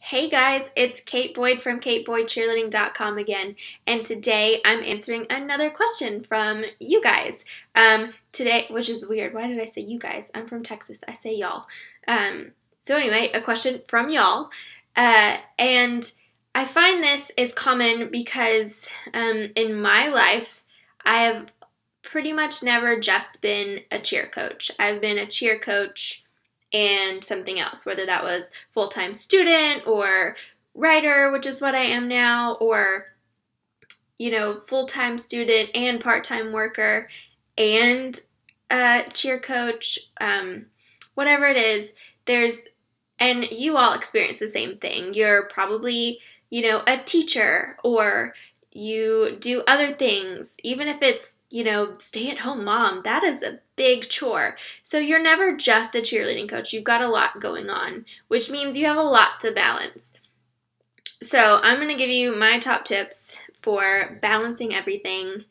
Hey guys, it's Kate Boyd from KateBoydCheerleading.com again, and today I'm answering another question from you guys. Today, which is weird. Why did I say you guys? I'm from Texas. I say y'all. So anyway, a question from y'all, and I find this is common because in my life, I have pretty much never just been a cheer coach. I've been a cheer coach and something else, whether that was full-time student or writer, which is what I am now, or, full-time student and part-time worker and cheer coach, whatever it is, and you all experience the same thing. You're probably, a teacher, or you do other things, even if it's stay-at-home mom. That is a big chore. So you're never just a cheerleading coach. You've got a lot going on, which means you have a lot to balance. So I'm going to give you my top tips for balancing everything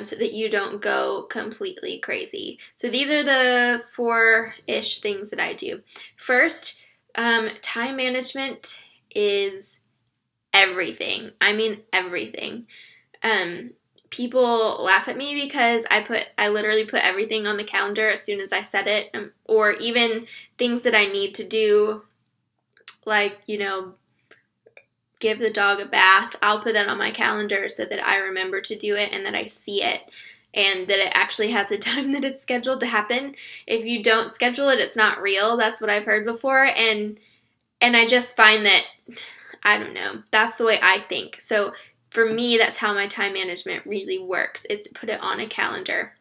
so that you don't go completely crazy. So these are the 4-ish things that I do. First, time management is everything. I mean everything. People laugh at me because I literally put everything on the calendar as soon as I set it, or even things that I need to do, like, give the dog a bath. I'll put that on my calendar so that I remember to do it and that I see it and that it actually has a time that it's scheduled to happen. If you don't schedule it, it's not real. That's what I've heard before, and I just find that, I don't know, that's the way I think. So for me, that's how my time management really works, is to put it on a calendar.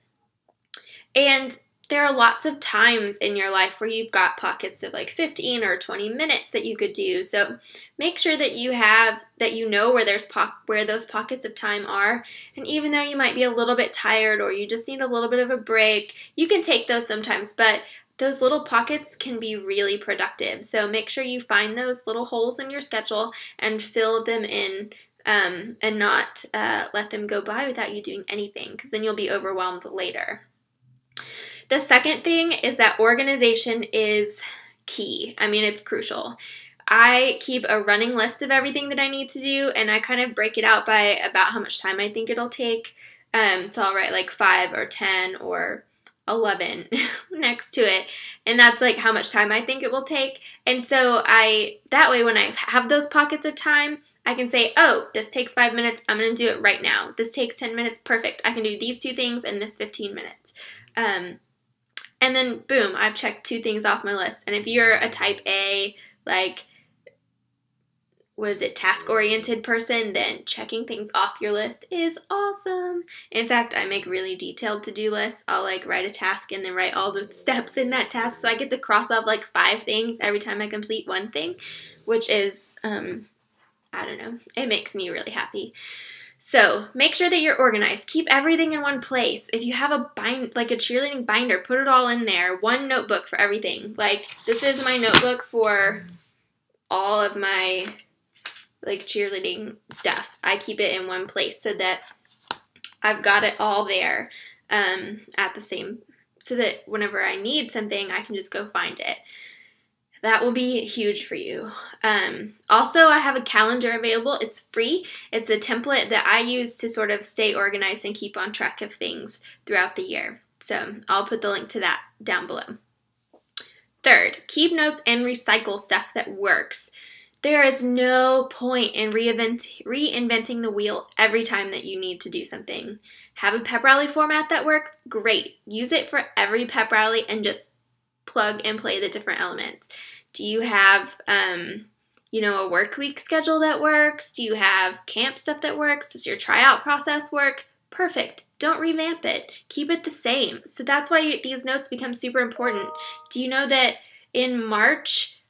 And there are lots of times in your life where you've got pockets of like 15 or 20 minutes that you could do. So make sure that you know where those pockets of time are. And even though you might be a little bit tired or you just need a little bit of a break, you can take those sometimes, but those little pockets can be really productive. So make sure you find those little holes in your schedule and fill them in, and not let them go by without you doing anything, because then you'll be overwhelmed later. The second thing is that organization is key. I mean, it's crucial. I keep a running list of everything that I need to do, and I kind of break it out by about how much time I think it'll take. So I'll write like 5 or 10 or 11 next to it, and that's like how much time I think it will take. And so that way when I have those pockets of time, I can say, oh, this takes 5 minutes, I'm going to do it right now. This takes 10 minutes, perfect. I can do these 2 things in this 15 minutes. And then boom, I've checked 2 things off my list. And if you're a type A, like, task-oriented person, then checking things off your list is awesome. In fact, I make really detailed to-do lists. I'll like write a task and then write all the steps in that task, so I get to cross off like 5 things every time I complete one thing, which is, I don't know, it makes me really happy. So make sure that you're organized. Keep everything in one place. If you have a cheerleading binder, put it all in there. One notebook for everything. Like, this is my notebook for all of my cheerleading stuff. I keep it in one place so that I've got it all there so that whenever I need something, I can just go find it. That will be huge for you. Also, I have a calendar available. It's free. It's a template that I use to sort of stay organized and keep on track of things throughout the year. So I'll put the link to that down below. Third, keep notes and recycle stuff that works. There is no point in reinventing the wheel every time that you need to do something. Have a pep rally format that works? Great. Use it for every pep rally and just plug and play the different elements. Do you have, a work week schedule that works? Do you have camp stuff that works? Does your tryout process work? Perfect. Don't revamp it. Keep it the same. So that's why these notes become super important. Do you know that in March,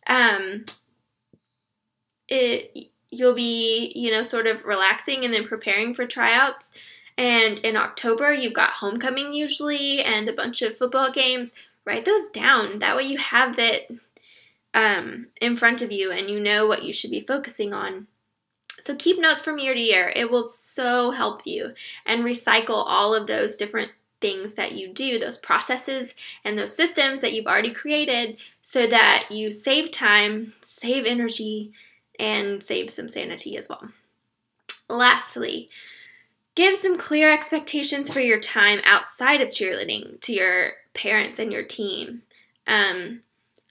you'll be, sort of relaxing and then preparing for tryouts. And in October, you've got homecoming usually and a bunch of football games. Write those down. That way you have it in front of you and you know what you should be focusing on. So keep notes from year to year. It will so help you. And recycle all of those different things that you do, those processes and those systems that you've already created, so that you save time, save energy, and save some sanity as well. Lastly, give some clear expectations for your time outside of cheerleading to your parents and your team.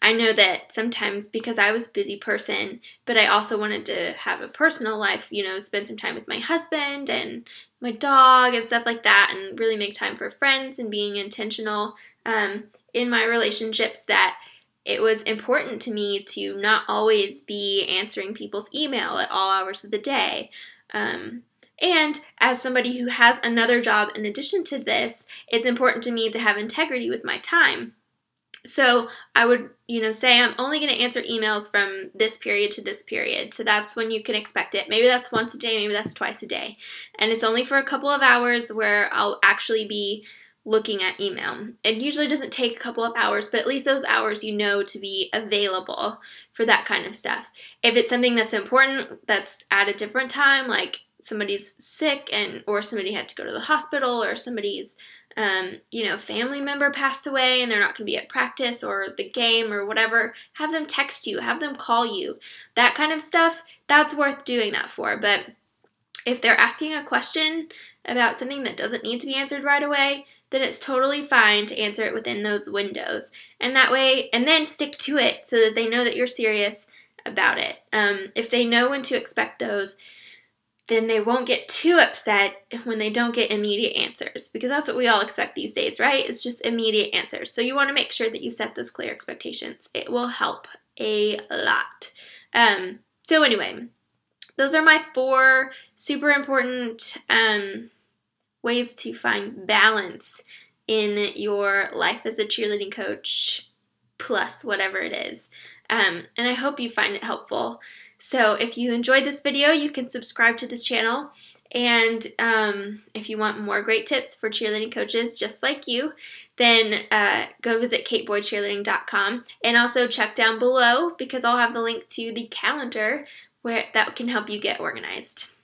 I know that sometimes, because I was a busy person, but I also wanted to have a personal life, spend some time with my husband and my dog and stuff like that, and really make time for friends and being intentional in my relationships, that it was important to me to not always be answering people's email at all hours of the day. And as somebody who has another job in addition to this, it's important to me to have integrity with my time. So I would, say I'm only going to answer emails from this period to this period. So that's when you can expect it. Maybe that's once a day, maybe that's twice a day. And it's only for a couple of hours where I'll actually be looking at email. It usually doesn't take a couple of hours, but at least those hours to be available for that kind of stuff. If it's something that's important, that's at a different time, like somebody's sick or somebody had to go to the hospital, or somebody's family member passed away and they're not going to be at practice or the game or whatever, have them text you, have them call you. That kind of stuff, that's worth doing that for. But if they're asking a question about something that doesn't need to be answered right away, then it's totally fine to answer it within those windows. And that way, and then stick to it so that they know that you're serious about it. If they know when to expect those, then they won't get too upset when they don't get immediate answers, because that's what we all expect these days, right? It's just immediate answers. So you want to make sure that you set those clear expectations. It will help a lot. So anyway, those are my 4 super important ways to find balance in your life as a cheerleading coach, plus whatever it is. And I hope you find it helpful. So if you enjoyed this video, you can subscribe to this channel. And if you want more great tips for cheerleading coaches just like you, then go visit kateboydcheerleading.com. And also check down below, because I'll have the link to the calendar that can help you get organized.